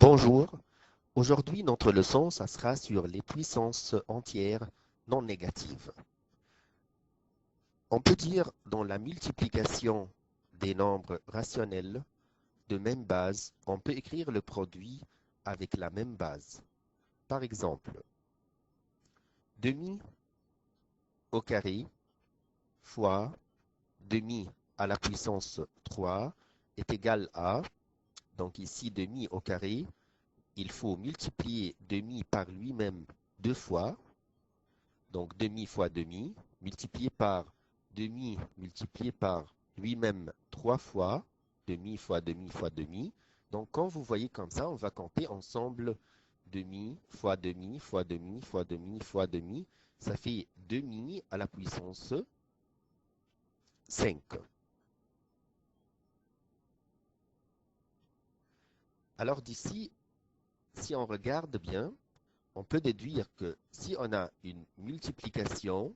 Bonjour, aujourd'hui notre leçon ça sera sur les puissances entières non négatives. On peut dire dans la multiplication des nombres rationnels de même base, on peut écrire le produit avec la même base. Par exemple, demi au carré fois demi à la puissance 3 est égal à, donc ici demi au carré, il faut multiplier demi par lui-même deux fois. Donc demi fois demi, multiplié par lui-même trois fois, demi fois demi fois demi. Donc quand vous voyez comme ça, on va compter ensemble demi fois demi fois demi fois demi fois demi. Ça fait demi à la puissance 5. Alors d'ici, si on regarde bien, on peut déduire que si on a une multiplication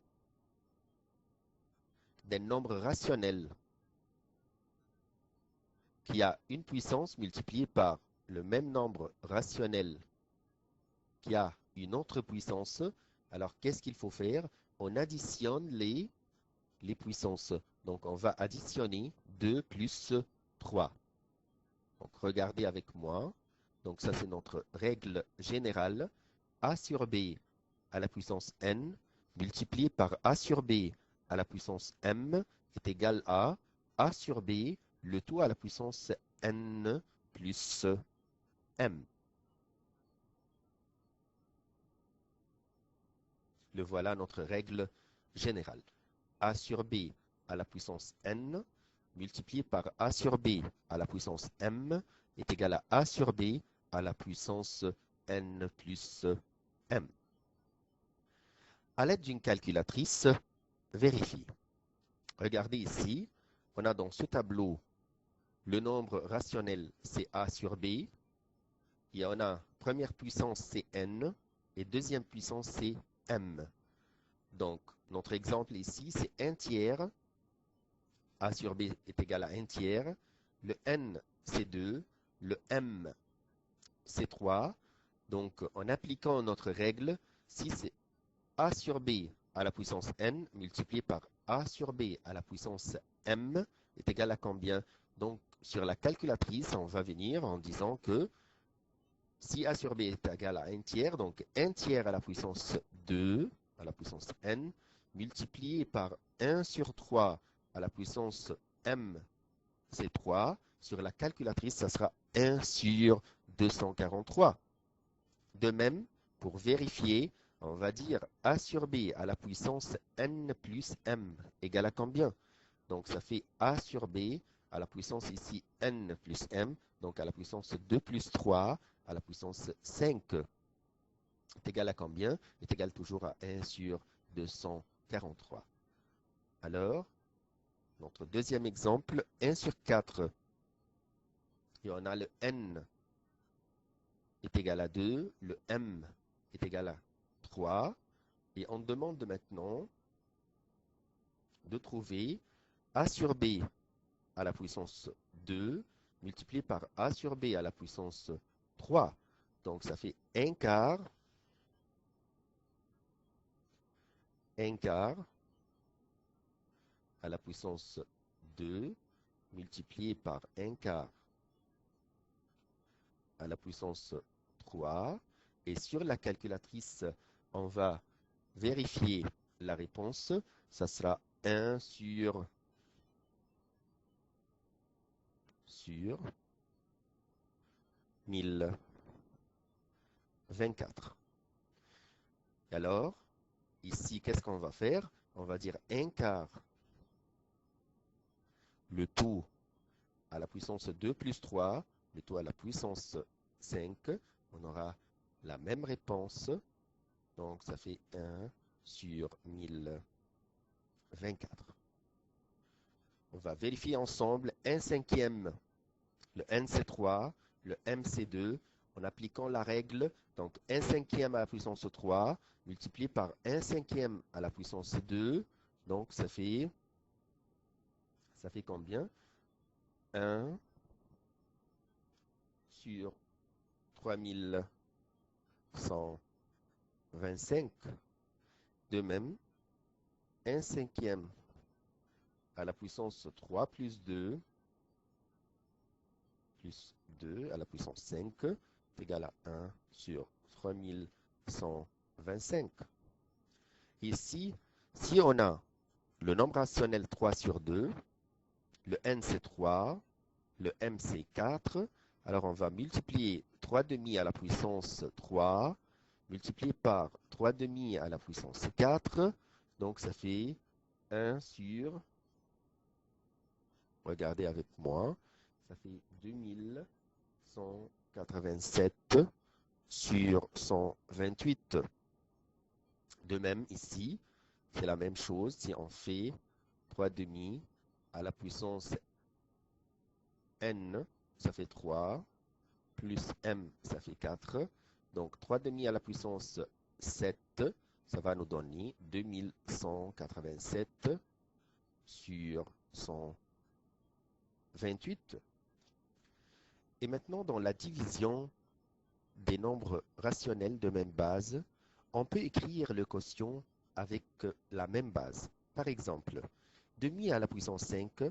d'un nombre rationnel qui a une puissance multipliée par le même nombre rationnel qui a une autre puissance, alors qu'est-ce qu'il faut faire? On additionne les puissances. Donc on va additionner 2 plus 3. Donc regardez avec moi. Donc ça c'est notre règle générale. A sur B à la puissance n multiplié par A sur B à la puissance m est égal à A sur B, le tout à la puissance n plus m. Le voilà notre règle générale. A sur B à la puissance n multiplié par A sur B à la puissance m est égal à A sur B à la puissance n plus m. À l'aide d'une calculatrice, vérifiez. Regardez ici, on a dans ce tableau le nombre rationnel c'est A sur B, et on a première puissance c'est n, et deuxième puissance c'est m. Donc, notre exemple ici, c'est 1 tiers. A sur B est égal à 1 tiers. Le n, c'est 2. Le m, c'est 3. Donc, en appliquant notre règle, si c'est A sur B à la puissance n multiplié par A sur B à la puissance m est égal à combien? Donc, sur la calculatrice, on va venir en disant que si A sur B est égal à 1 tiers, donc 1 tiers à la puissance 2, à la puissance n, multiplié par 1 sur 3 à la puissance m, c'est 3. Sur la calculatrice, ça sera 1 sur 243. De même, pour vérifier, on va dire A sur B à la puissance n plus m égale à combien? Donc ça fait A sur B à la puissance ici n plus m, donc à la puissance 2 plus 3 à la puissance 5 est égal à combien? Est égal toujours à 1 sur 243. Alors, notre deuxième exemple, 1 sur 4. Et on a le n est égal à 2, le m est égal à 3. Et on demande maintenant de trouver A sur B à la puissance 2 multiplié par A sur B à la puissance 3. Donc ça fait 1 quart à la puissance 2 multiplié par 1 quart à la puissance 3. Et sur la calculatrice, on va vérifier la réponse. Ça sera 1 sur 1024. Et alors, ici, qu'est-ce qu'on va faire? On va dire 1 quart, le tout à la puissance 2 plus 3, le tout à la puissance 5. On aura la même réponse. Donc, ça fait 1 sur 1024. On va vérifier ensemble 1 cinquième. Le n c'est 3, le m c'est 2. En appliquant la règle, donc 1 cinquième à la puissance 3, multiplié par 1 cinquième à la puissance 2. Donc, ça fait combien? 1 sur 3125. De même, 1 cinquième à la puissance 3 plus 2 à la puissance 5 est égal à 1 sur 3125. Ici, si on a le nombre rationnel 3 sur 2, le n c'est 3, le m c'est 4, alors on va multiplier 3 demi à la puissance 3, multiplié par 3 demi à la puissance 4, donc ça fait 1 sur, regardez avec moi, ça fait 2187 sur 128. De même ici, c'est la même chose si on fait 3 demi à la puissance n, ça fait 3, plus m, ça fait 4. Donc 3 demi à la puissance 7, ça va nous donner 2187 sur 128. Et maintenant, dans la division des nombres rationnels de même base, on peut écrire le quotient avec la même base. Par exemple, demi à la puissance 5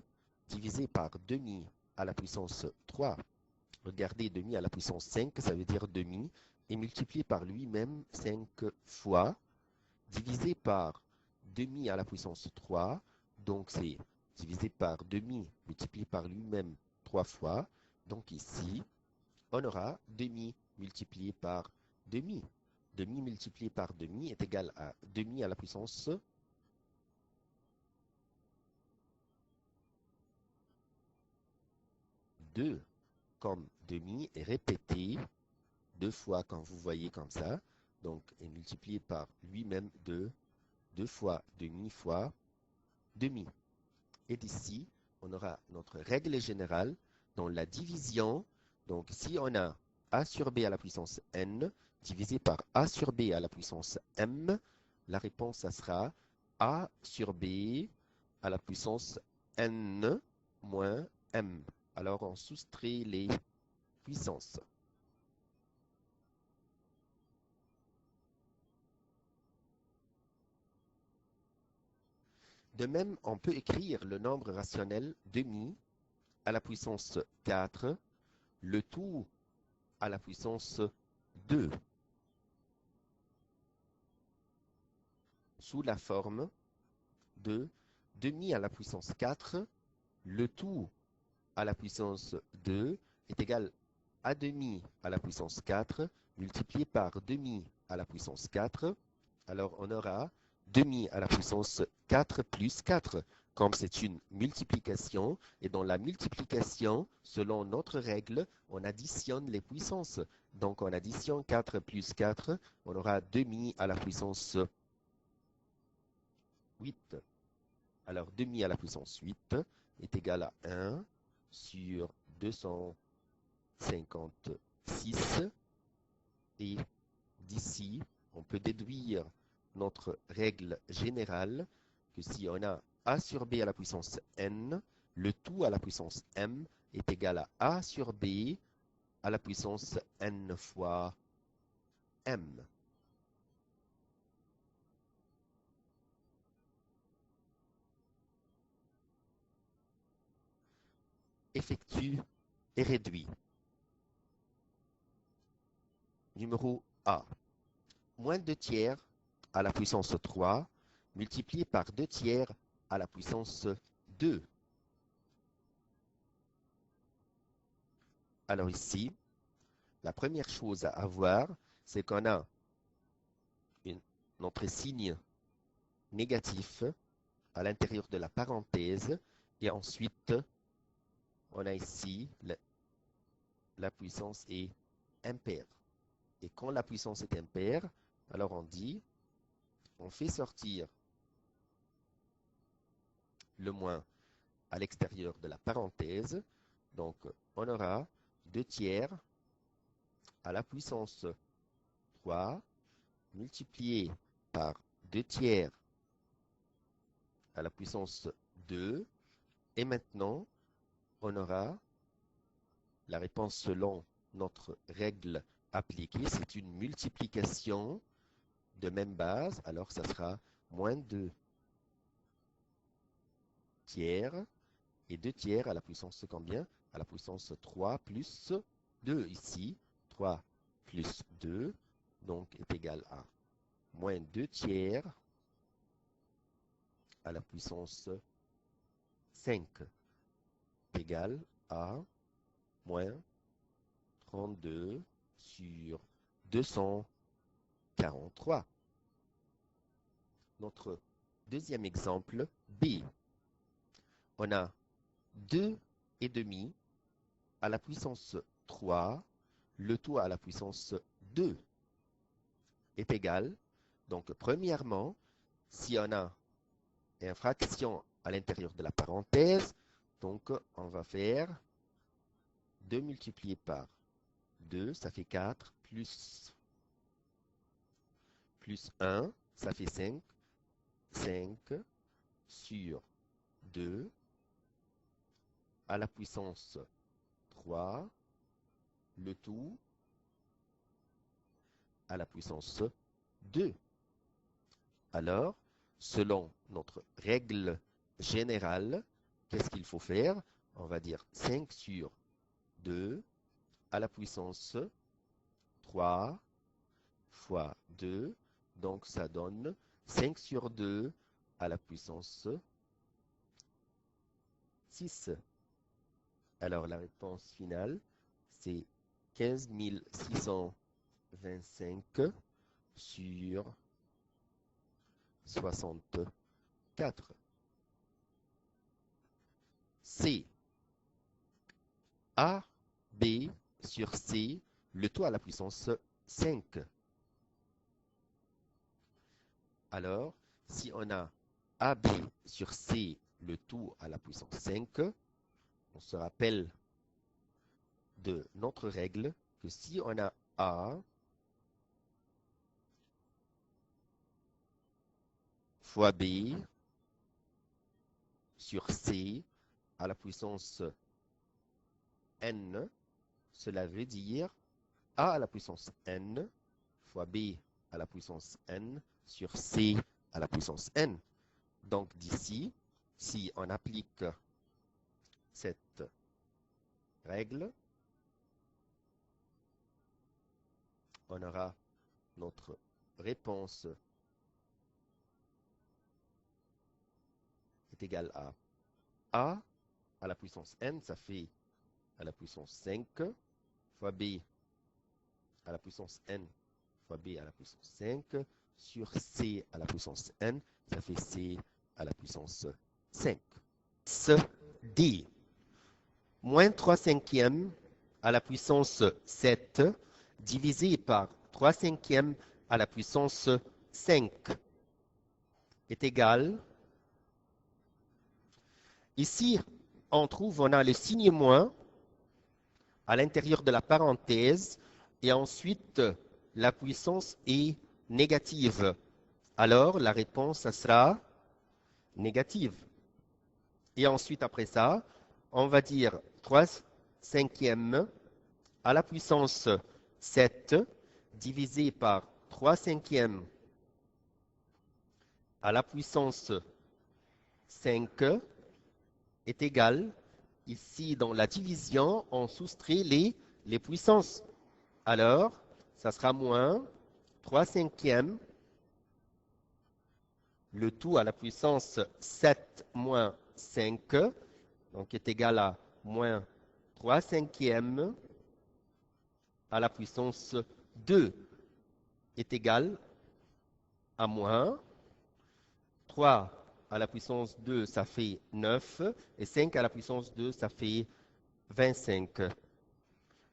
divisé par demi à la puissance 3. Regardez, demi à la puissance 5, ça veut dire demi, et multiplié par lui-même 5 fois, divisé par demi à la puissance 3, donc c'est divisé par demi, multiplié par lui-même 3 fois. Donc ici, on aura demi multiplié par demi. Demi multiplié par demi est égal à demi à la puissance 2. Comme demi est répété 2 fois quand vous voyez comme ça, donc est multiplié par lui-même 2 fois demi fois demi. Et d'ici, on aura notre règle générale dans la division. Donc si on a a sur b à la puissance n divisé par a sur b à la puissance m, la réponse ça sera a sur b à la puissance n moins m. Alors on soustrait les puissances. De même, on peut écrire le nombre rationnel demi à la puissance 4, le tout à la puissance 2, sous la forme de demi à la puissance 4, le tout à la puissance 2 est égal à demi à la puissance 4 multiplié par demi à la puissance 4. Alors on aura demi à la puissance 4 plus 4. Comme c'est une multiplication, et dans la multiplication, selon notre règle, on additionne les puissances. Donc on additionne 4 plus 4, on aura demi à la puissance 8. Alors demi à la puissance 8 est égal à 1 sur 256. Et d'ici, on peut déduire notre règle générale que si on a a sur b à la puissance n, le tout à la puissance m est égal à a sur b à la puissance n fois m. Effectue et réduit. Numéro A. Moins 2 tiers à la puissance 3 multiplié par 2 tiers à la puissance 2. Alors ici, la première chose à avoir, c'est qu'on a notre signe négatif à l'intérieur de la parenthèse et ensuite, on a ici la puissance est impaire. Et quand la puissance est impaire, alors on dit, on fait sortir le moins à l'extérieur de la parenthèse. Donc, on aura 2 tiers à la puissance 3 multiplié par 2 tiers à la puissance 2. Et maintenant, on aura la réponse selon notre règle appliquer, c'est une multiplication de même base, alors ça sera moins 2 tiers, et 2 tiers à la puissance combien? À la puissance 3 plus 2 ici, 3 plus 2, donc est égal à moins 2 tiers à la puissance 5, égal à moins 32 sur 243. Notre deuxième exemple, B. On a 2,5 à la puissance 3, le tout à la puissance 2 est égal. Donc, premièrement, si on a une fraction à l'intérieur de la parenthèse, donc on va faire 2 multiplié par 2, ça fait 4, plus 1, ça fait 5. 5 sur 2 à la puissance 3, le tout à la puissance 2. Alors, selon notre règle générale, qu'est-ce qu'il faut faire? On va dire 5 sur 2 à la puissance 3 fois 2. Donc, ça donne 5 sur 2 à la puissance 6. Alors, la réponse finale, c'est 15 625 sur 64. C. A, B sur C, le tout à la puissance 5. Alors, si on a AB sur C, le tout à la puissance 5, on se rappelle de notre règle que si on a A fois B sur C à la puissance n, cela veut dire A à la puissance n fois B à la puissance n sur C à la puissance n. Donc d'ici, si on applique cette règle, on aura notre réponse est égale à A à la puissance n, ça fait à la puissance 5, fois B à la puissance n, fois B à la puissance 5, sur C à la puissance n, ça fait C à la puissance 5. D. Moins 3 cinquièmes à la puissance 7, divisé par 3 cinquièmes à la puissance 5, est égal. Ici, on a le signe moins à l'intérieur de la parenthèse et ensuite la puissance est négative. Alors, la réponse ça sera négative. Et ensuite, après ça, on va dire 3 cinquièmes à la puissance 7 divisé par 3 cinquièmes à la puissance 5 est égal. Ici, dans la division, on soustrait les puissances. Alors, ça sera moins 3 cinquièmes, le tout à la puissance 7 moins 5, donc est égal à moins 3 cinquièmes à la puissance 2 est égal à moins 3 à la puissance 2, ça fait 9, et 5 à la puissance 2, ça fait 25.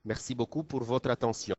Merci beaucoup pour votre attention.